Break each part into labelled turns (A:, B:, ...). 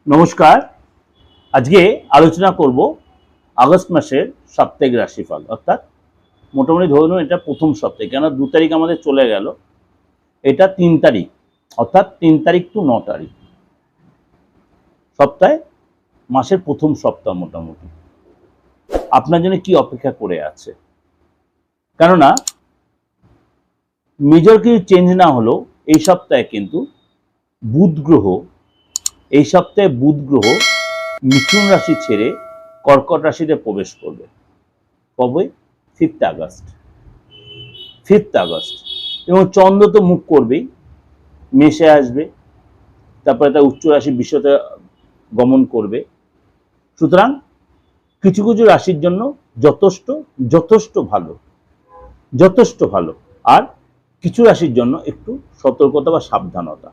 A: নমস্কার। আজকে আলোচনা করব আগস্ট মাসের সাপ্তাহিক রাশিফল, অর্থাৎ মোটামুটি ধরুন এটা প্রথম সপ্তাহে, কেন 2 তারিখ আমাদের চলে গেল, এটা 3 তারিখ, অর্থাৎ 3 তারিখ টু 9 তারিখ সপ্তাহে, মাসের প্রথম সপ্তাহ। মোটামুটি আপনার জন্য কি অপেক্ষা করে আছে? কেননা মেজর কিছু চেঞ্জ না হলেও এই সপ্তাহে কিন্তু বুধ গ্রহ মিথুন রাশি ছেড়ে কর্কট রাশিতে প্রবেশ করবে। কবে? 5th August. এবং চন্দ্র তো মুখ করবেই, মেষে আসবে, তারপরে তার উচ্চ রাশি বৃষতে গমন করবে। সুতরাং কিছু কিছু রাশির জন্য যথেষ্ট ভালো, আর কিছু রাশির জন্য একটু সতর্কতা বা সাবধানতা,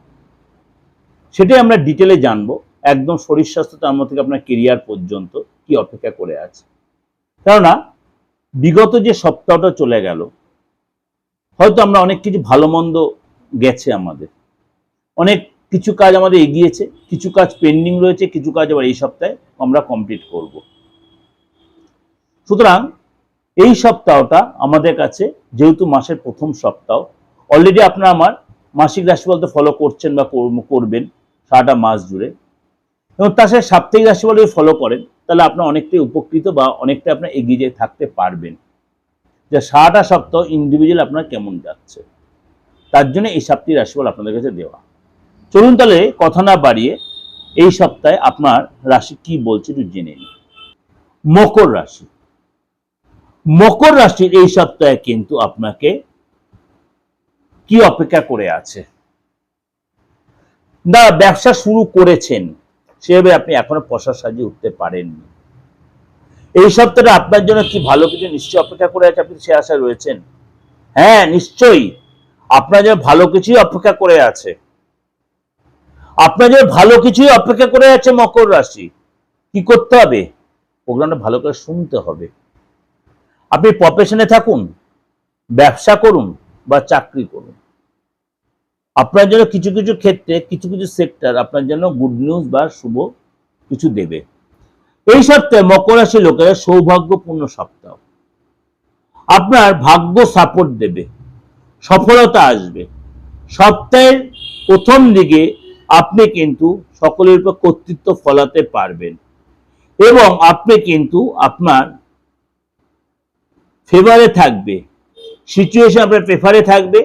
A: সেটাই আমরা ডিটেলে জানবো। একদম শরীর স্বাস্থ্য, তার মধ্যে থেকে আপনার কেরিয়ার পর্যন্ত কি অপেক্ষা করে আছে। কেননা বিগত যে সপ্তাহটা চলে গেল, হয়তো আমরা অনেক কিছু ভালো মন্দ গেছে, আমাদের অনেক কিছু কাজ আমাদের এগিয়েছে, কিছু কাজ পেন্ডিং রয়েছে, কিছু কাজ আবার এই সপ্তাহে আমরা কমপ্লিট করব। সুতরাং এই সপ্তাহটা আমাদের কাছে, যেহেতু মাসের প্রথম সপ্তাহ, অলরেডি আপনারা আমার মাসিক রাশিফল তো ফলো করছেন বা করবেন সারাটা মাস জুড়ে, এবং তার সাথে সাপ্তাহিক রাশিফল যদি ফলো করেন, তাহলে আপনার অনেকটাই উপকৃত বা অনেকটা আপনার এগিয়ে যেয়ে থাকতে পারবেন, যে সারাটা সপ্তাহ ইন্ডিভিজুয়াল আপনার কেমন যাচ্ছে। তার জন্য এই সাপ্তাহিক রাশিফল আপনাদের কাছে দেওয়া। চলুন তাহলে কথা না বাড়িয়ে এই সপ্তাহে আপনার রাশি কি বলছে একটু জেনে নিন। মকর রাশির এই সপ্তাহে কিন্তু আপনাকে কি অপেক্ষা করে আছে? না, ব্যবসা শুরু করেছেন, সেভাবে আপনি এখনো পয়সা সাজিয়ে উঠতে পারেননি। এই সপ্তাহে আপনার জন্য কি ভালো কিছু নিশ্চয়ই অপেক্ষা করে আছে, আপনি সে আশায় রয়েছেন। হ্যাঁ, নিশ্চয়ই আপনার জন্য ভালো কিছুই অপেক্ষা করে আছে। মকর রাশি কি করতে হবে? প্রোগ্রামটা ভালো করে শুনতে হবে। আপনি প্রফেশনে থাকুন, ব্যবসা করুন বা চাকরি করুন, আপনার জন্য কিছু কিছু ক্ষেত্রে কিছু কিছু সেক্টর আপনার জন্য গুড নিউজ বা শুভ কিছু দেবে। এই সপ্তাহে মকর রাশির লোকেরা সৌভাগ্যপূর্ণ সপ্তাহ। আপনার ভাগ্য সাপোর্ট দেবে, সফলতা আসবে। সপ্তাহের প্রথম দিকে আপনি কিন্তু সকলের উপর কর্তৃত্ব ফলাতে পারবেন, এবং আপনি কিন্তু আপনার ফেভারে থাকবে, সিচুয়েশন আপনার প্রেফারে থাকবে,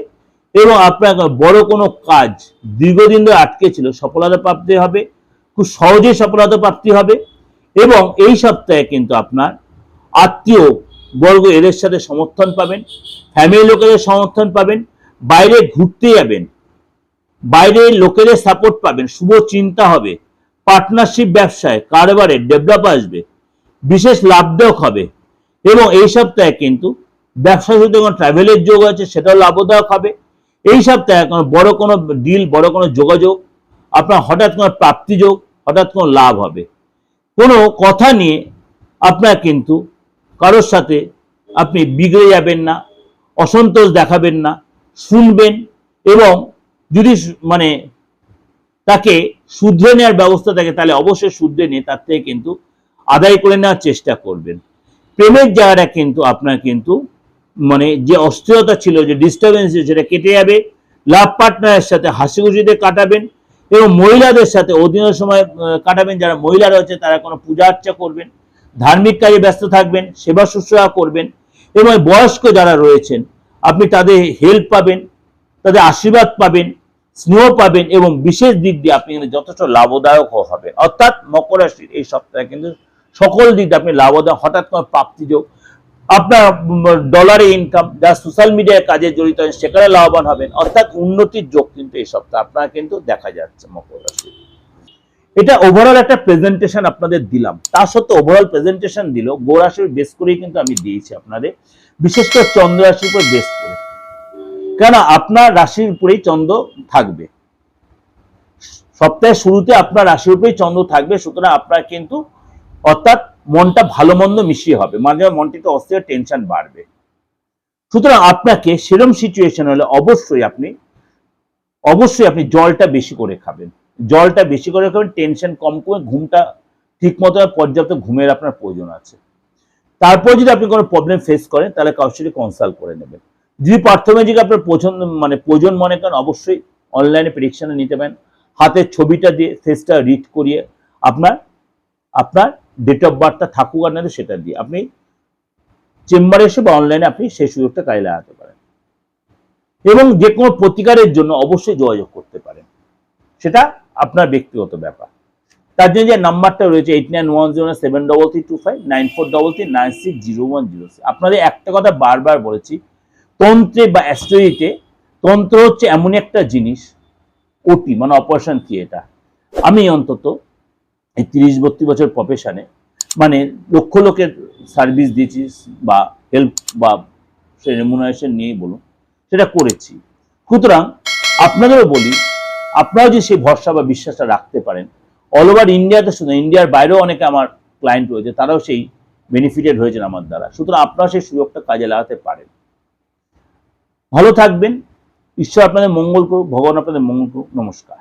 A: এবং আপনার বড় কোনো কাজ দীর্ঘদিন ধরে আটকে ছিল, সফলতা প্রাপ্তি হবে, খুব সহজেই সফলতা প্রাপ্তি হবে। এবং এই সপ্তাহে কিন্তু আপনার আত্মীয় বর্গ এদের সাথে সমর্থন পাবেন, ফ্যামিলি লোকেদের সমর্থন পাবেন, বাইরে ঘুরতে যাবেন, বাইরের লোকেদের সাপোর্ট পাবেন, শুভ চিন্তা হবে, পার্টনারশিপ ব্যবসায় কারবারে ডেভেলপ আসবে, বিশেষ লাভদায়ক হবে। এবং এই সপ্তাহে কিন্তু ব্যবসা শুধু ট্রাভেলের যোগ আছে, সেটাও লাভদায়ক হবে। এই সপ্তাহে বড় কোনো ডিল, বড় কোনো যোগাযোগ, আপনার হঠাৎ কোনো প্রাপ্তি যোগ, হঠাৎ কোনো লাভ হবে। কোনো কথা নিয়ে আপনার কিন্তু কারোর সাথে আপনি বিগড়ে যাবেন না, অসন্তোষ দেখাবেন না, শুনবেন, এবং যদি তাকে শুধরে নেওয়ার ব্যবস্থা থাকে, তাহলে অবশ্যই শুধরে নিয়ে তার থেকে কিন্তু আদায় করে নেওয়ার চেষ্টা করবেন। প্রেমের জায়গাটা কিন্তু আপনার কিন্তু যে অস্থিরতা ছিল, যে ডিস্টারবেন্স ছিল, সেটা কেটে যাবে। লাভ পার্টনারের সাথে হাসি খুশিতে কাটাবেন, এবং মহিলাদের সাথে অধীনের সময় কাটাবেন। যারা মহিলা রয়েছে তারা কোনো পূজা আর্চা করবেন, ধার্মিক কাজে ব্যস্ত থাকবেন, সেবা শুশ্রূষা করবেন, এবং বয়স্ক যারা রয়েছেন আপনি তাদের হেল্প পাবেন, তাদের আশীর্বাদ পাবেন, স্নেহ পাবেন, এবং বিশেষ দিক দিয়ে আপনি যথেষ্ট লাভদায়ক হবেন। অর্থাৎ মকর রাশির এই সপ্তাহে কিন্তু সকল দিক দিয়ে আপনি লাভদায়ক, হঠাৎ কোনো প্রাপ্তিযোগ, আপনার ডলারে ইনকাম, যা সোশ্যাল মিডিয়ায় কাজে জড়িত হন সেখানে লাভবান হবেন। অর্থাৎ উন্নতির যোগ কিন্তু এই সপ্তাহে আপনারা কিন্তু দেখা যাচ্ছে মকর রাশি। এটা ওভারঅল একটা প্রেজেন্টেশন আপনাদের দিলাম। তার সত্ত্বেও ওভারঅল প্রেজেন্টেশন দিল গো রাশির বেস করেই কিন্তু আমি দিয়েছি আপনাদের, বিশেষ করে চন্দ্র রাশির উপর বেস করে, কেন আপনার রাশির উপরেই চন্দ্র থাকবে। সপ্তাহের শুরুতে আপনার রাশির উপরেই চন্দ্র থাকবে। সুতরাং আপনার কিন্তু অর্থাৎ মনটা ভালো মন্দ মিশিয়ে হবে, মাঝে মনটিতে অস্থির, টেনশন বাড়বে। সুতরাং আপনাকে সেরকম সিচুয়েশন হলে অবশ্যই আপনি জলটা বেশি করে খাবেন, জলটা বেশি করে খাবেন, টেনশন কম করে, ঘুমটা ঠিক মতো পর্যাপ্ত ঘুমের আপনার প্রয়োজন আছে। তারপর যদি আপনি কোনো প্রবলেম ফেস করেন তাহলে কারোর সাথে কনসাল্ট করে নেবেন। যদি পার্থোলজিকে আপনার পছন্দ প্রয়োজন মনে করেন, অবশ্যই অনলাইনে প্রেডিকশনে নিতে পারেন। হাতের ছবিটা দিয়ে ফেসটা রিড করিয়ে আপনার আপনার ডেট অফ বার্থটা থাকুক আর না সেটা দিয়ে আপনি চেম্বারে এসে বা অনলাইনে আপনি সেই সুযোগটা কাজে লাগাতে পারেন। এবং যে কোনো প্রতিকারের জন্য অবশ্যই যোগাযোগ করতে পারেন, সেটা আপনার ব্যক্তিগত ব্যাপার। তার জন্য যে নাম্বারটা রয়েছে 891073259433960106। আপনাদের একটা কথা বারবার বলেছি, তন্ত্রে বা অ্যাস্ট্রোলজিতে তন্ত্র হচ্ছে এমন একটা জিনিস, ওটি মানে অপারেশন থিয়েটার। আমি অন্তত এই 30-32 বছর প্রফেশনে লক্ষ লোকের সার্ভিস দিয়েছি বা হেল্প বা সে রেমুনারেশন নিয়েই বলুন, সেটা করেছি। সুতরাং আপনাদেরও বলি, আপনারাও যদি সেই ভরসা বা বিশ্বাসটা রাখতে পারেন, অল ওভার ইন্ডিয়াতে, শুধু ইন্ডিয়ার বাইরেও অনেকে আমার ক্লায়েন্ট রয়েছে, তারাও সেই বেনিফিটেড হয়েছেন আমার দ্বারা। সুতরাং আপনারা সেই সুযোগটা কাজে লাগাতে পারেন। ভালো থাকবেন, ঈশ্বর আপনাদের মঙ্গল করুক, ভগবান আপনাদের মঙ্গল করুক। নমস্কার।